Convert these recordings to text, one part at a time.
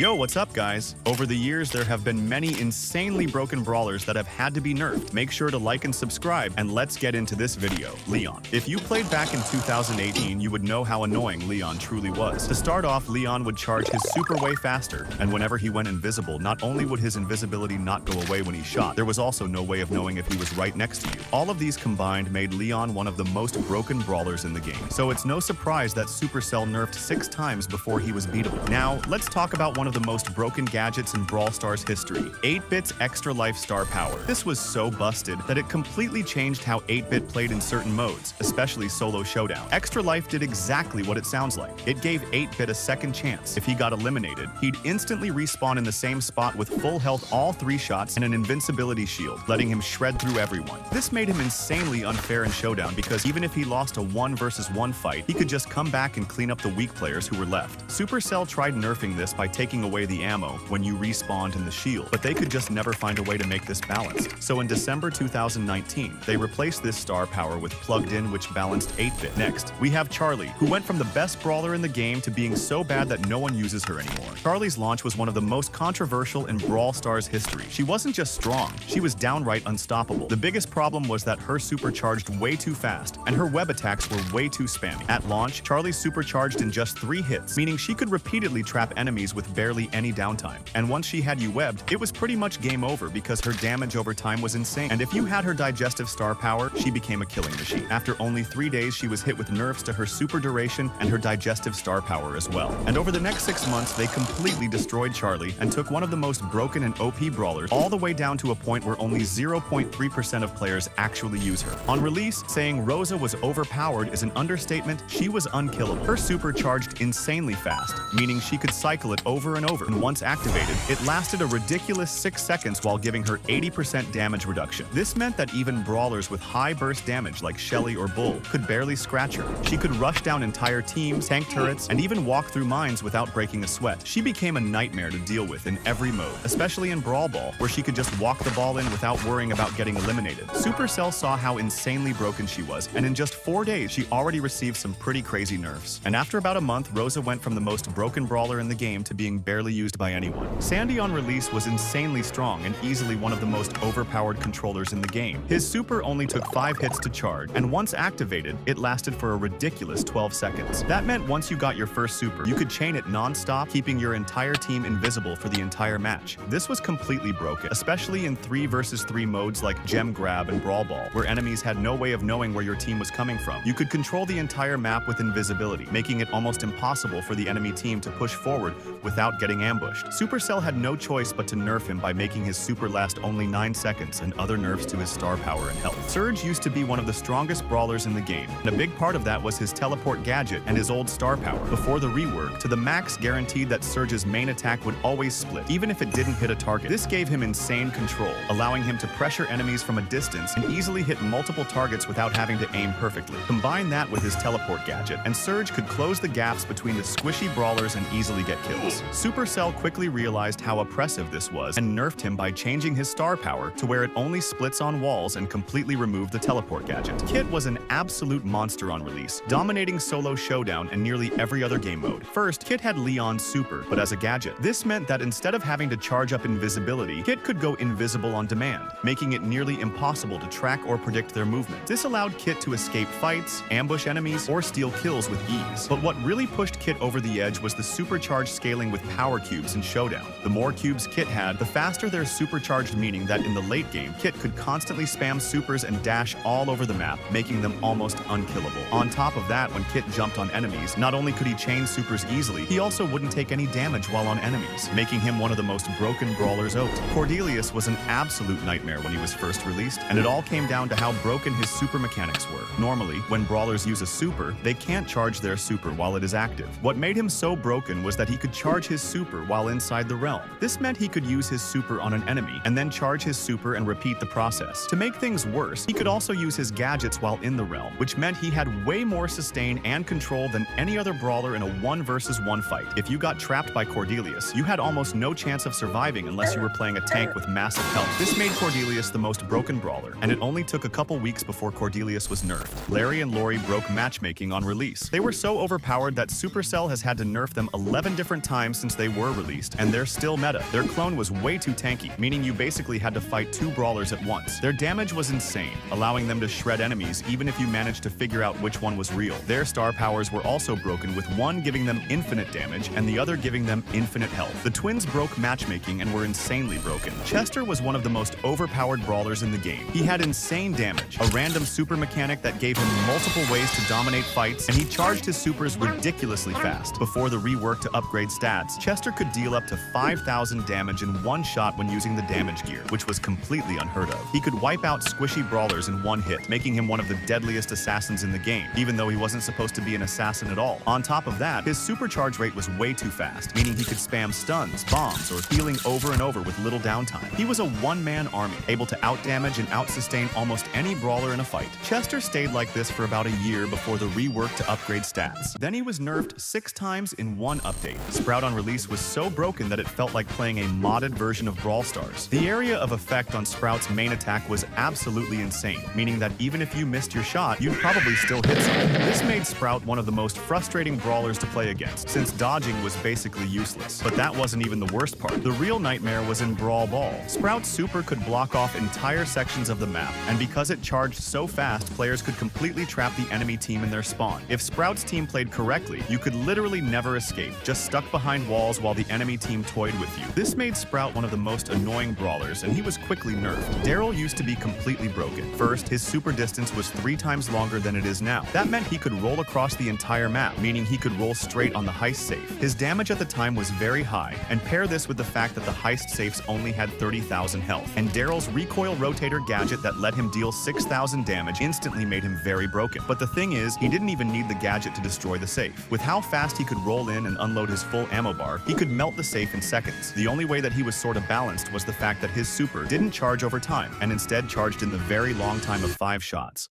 Yo, what's up guys? Over the years, there have been many insanely broken brawlers that have had to be nerfed. Make sure to like and subscribe, and let's get into this video. Leon. If you played back in 2018, you would know how annoying Leon truly was. To start off, Leon would charge his super way faster, and whenever he went invisible, not only would his invisibility not go away when he shot, there was also no way of knowing if he was right next to you. All of these combined made Leon one of the most broken brawlers in the game. So it's no surprise that Supercell nerfed 6 times before he was beatable. Now, let's talk about one of the most broken gadgets in Brawl Stars history, 8-Bit's Extra Life Star Power. This was so busted that it completely changed how 8-Bit played in certain modes, especially Solo Showdown. Extra Life did exactly what it sounds like. It gave 8-Bit a second chance. If he got eliminated, he'd instantly respawn in the same spot with full health all 3 shots and an invincibility shield, letting him shred through everyone. This made him insanely unfair in Showdown because even if he lost a 1 versus 1 fight, he could just come back and clean up the weak players who were left. Supercell tried nerfing this by taking away the ammo when you respawned in the shield, but they could just never find a way to make this balanced. So in December 2019, they replaced this star power with Plugged In, which balanced 8-Bit. Next, we have Charlie, who went from the best brawler in the game to being so bad that no one uses her anymore. Charlie's launch was one of the most controversial in Brawl Stars history. She wasn't just strong, she was downright unstoppable. The biggest problem was that her supercharged way too fast, and her web attacks were way too spammy. At launch, Charlie supercharged in just 3 hits, meaning she could repeatedly trap enemies with barely any downtime. And once she had you webbed, it was pretty much game over because her damage over time was insane. And if you had her digestive star power, she became a killing machine. After only 3 days, she was hit with nerfs to her super duration and her digestive star power as well. And over the next 6 months, they completely destroyed Charlie and took one of the most broken and OP brawlers all the way down to a point where only 0.3% of players actually use her. On release, saying Rosa was overpowered is an understatement. She was unkillable. Her super charged insanely fast, meaning she could cycle it over and over. And once activated, it lasted a ridiculous 6 seconds while giving her 80% damage reduction. This meant that even brawlers with high burst damage like Shelly or Bull could barely scratch her. She could rush down entire teams, tank turrets, and even walk through mines without breaking a sweat. She became a nightmare to deal with in every mode, especially in Brawl Ball, where she could just walk the ball in without worrying about getting eliminated. Supercell saw how insanely broken she was, and in just 4 days, she already received some pretty crazy nerfs. And after about a month, Rosa went from the most broken brawler in the game to being barely used by anyone. Sandy on release was insanely strong and easily one of the most overpowered controllers in the game. His super only took 5 hits to charge, and once activated, it lasted for a ridiculous 12 seconds. That meant once you got your first super, you could chain it non-stop, keeping your entire team invisible for the entire match. This was completely broken, especially in 3 versus 3 modes like Gem Grab and Brawl Ball, where enemies had no way of knowing where your team was coming from. You could control the entire map with invisibility, making it almost impossible for the enemy team to push forward without getting ambushed. Supercell had no choice but to nerf him by making his super last only 9 seconds and other nerfs to his star power and health. Surge used to be one of the strongest brawlers in the game, and a big part of that was his teleport gadget and his old star power. Before the rework, to the max guaranteed that Surge's main attack would always split, even if it didn't hit a target. This gave him insane control, allowing him to pressure enemies from a distance and easily hit multiple targets without having to aim perfectly. Combine that with his teleport gadget, and Surge could close the gaps between the squishy brawlers and easily get kills. Supercell quickly realized how oppressive this was and nerfed him by changing his star power to where it only splits on walls and completely removed the teleport gadget. Kit was an absolute monster on release, dominating Solo Showdown and nearly every other game mode. First, Kit had Leon's super, but as a gadget. This meant that instead of having to charge up invisibility, Kit could go invisible on demand, making it nearly impossible to track or predict their movement. This allowed Kit to escape fights, ambush enemies, or steal kills with ease. But what really pushed Kit over the edge was the supercharged scaling with power cubes in Showdown. The more cubes Kit had, the faster they're supercharged, meaning that in the late game, Kit could constantly spam supers and dash all over the map, making them almost unkillable. On top of that, when Kit jumped on enemies, not only could he chain supers easily, he also wouldn't take any damage while on enemies, making him one of the most broken brawlers out. Cordelius was an absolute nightmare when he was first released, and it all came down to how broken his super mechanics were. Normally, when brawlers use a super, they can't charge their super while it is active. What made him so broken was that he could charge his super while inside the realm. This meant he could use his super on an enemy and then charge his super and repeat the process. To make things worse, he could also use his gadgets while in the realm, which meant he had way more sustain and control than any other brawler in a 1 versus 1 fight. If you got trapped by Cordelius, you had almost no chance of surviving unless you were playing a tank with massive health. This made Cordelius the most broken brawler, and it only took a couple weeks before Cordelius was nerfed. Larry and Lori broke matchmaking on release. They were so overpowered that Supercell has had to nerf them 11 different times since since they were released, and they're still meta. Their clone was way too tanky, meaning you basically had to fight 2 brawlers at once. Their damage was insane, allowing them to shred enemies even if you managed to figure out which one was real. Their star powers were also broken, with one giving them infinite damage and the other giving them infinite health. The twins broke matchmaking and were insanely broken. Chester was one of the most overpowered brawlers in the game. He had insane damage, a random super mechanic that gave him multiple ways to dominate fights, and he charged his supers ridiculously fast. Before the rework to upgrade stats, Chester could deal up to 5,000 damage in one shot when using the damage gear, which was completely unheard of. He could wipe out squishy brawlers in one hit, making him one of the deadliest assassins in the game, even though he wasn't supposed to be an assassin at all. On top of that, his supercharge rate was way too fast, meaning he could spam stuns, bombs, or healing over and over with little downtime. He was a one-man army, able to outdamage and outsustain almost any brawler in a fight. Chester stayed like this for about a year before the rework to upgrade stats. Then he was nerfed 6 times in one update. Sprout on release was so broken that it felt like playing a modded version of Brawl Stars. The area of effect on Sprout's main attack was absolutely insane, meaning that even if you missed your shot, you'd probably still hit something. This made Sprout one of the most frustrating brawlers to play against, since dodging was basically useless. But that wasn't even the worst part. The real nightmare was in Brawl Ball. Sprout's super could block off entire sections of the map, and because it charged so fast, players could completely trap the enemy team in their spawn. If Sprout's team played correctly, you could literally never escape, just stuck behind walls while the enemy team toyed with you. This made Sprout one of the most annoying brawlers, and he was quickly nerfed. Daryl used to be completely broken. First, his super distance was 3 times longer than it is now. That meant he could roll across the entire map, meaning he could roll straight on the heist safe. His damage at the time was very high, and pair this with the fact that the heist safes only had 30,000 health, and Daryl's recoil rotator gadget that let him deal 6,000 damage instantly made him very broken. But the thing is, he didn't even need the gadget to destroy the safe. With how fast he could roll in and unload his full ammo bar, he could melt the safe in seconds. The only way that he was sort of balanced was the fact that his super didn't charge over time, and instead charged in the very long time of 5 shots.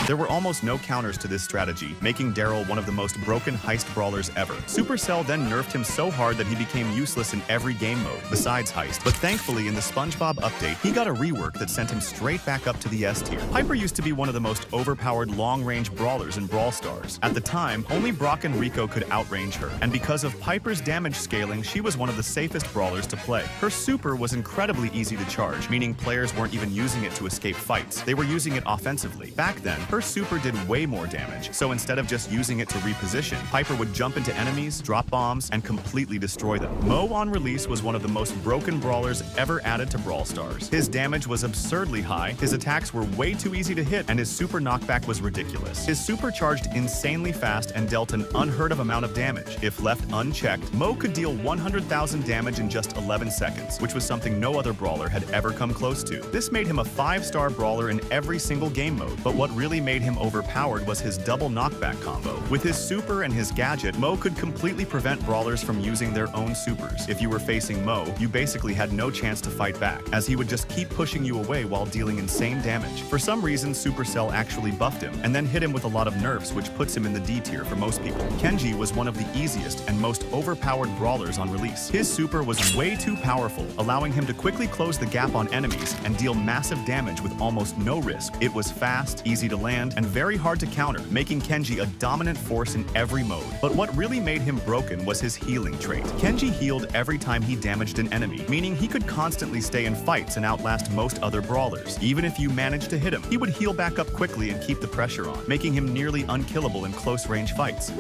There were almost no counters to this strategy, making Daryl one of the most broken heist brawlers ever. Supercell then nerfed him so hard that he became useless in every game mode, besides heist. But thankfully, in the SpongeBob update, he got a rework that sent him straight back up to the S tier. Piper used to be one of the most overpowered long-range brawlers in Brawl Stars. At the time, only Brock and Rico could outrange her, and because of Piper's damage scaling, she was one of the safest brawlers to play. Her super was incredibly easy to charge, meaning players weren't even using it to escape fights. They were using it offensively. Back then, her super did way more damage, so instead of just using it to reposition, Piper would jump into enemies, drop bombs, and completely destroy them. Mo on release was one of the most broken brawlers ever added to Brawl Stars. His damage was absurdly high, his attacks were way too easy to hit, and his super knockback was ridiculous. His super charged insanely fast and dealt an unheard of amount of damage. If left unchecked, Mo could deal 100,000 damage in just 11 seconds, which was something no other brawler had ever come close to. This made him a 5-star brawler in every single game mode, but what really made him overpowered was his double knockback combo. With his super and his gadget, Mo could completely prevent brawlers from using their own supers. If you were facing Mo, you basically had no chance to fight back, as he would just keep pushing you away while dealing insane damage. For some reason, Supercell actually buffed him, and then hit him with a lot of nerfs, which puts him in the D tier for most people. Kenji was one of the easiest and most overpowered brawlers on release. His super was way too powerful, allowing him to quickly close the gap on enemies and deal massive damage with almost no risk. It was fast, easy to land, and very hard to counter, making Kenji a dominant force in every mode. But what really made him broken was his healing trait. Kenji healed every time he damaged an enemy, meaning he could constantly stay in fights and outlast most other brawlers. Even if you managed to hit him, he would heal back up quickly and keep the pressure on, making him nearly unkillable in close-range fights.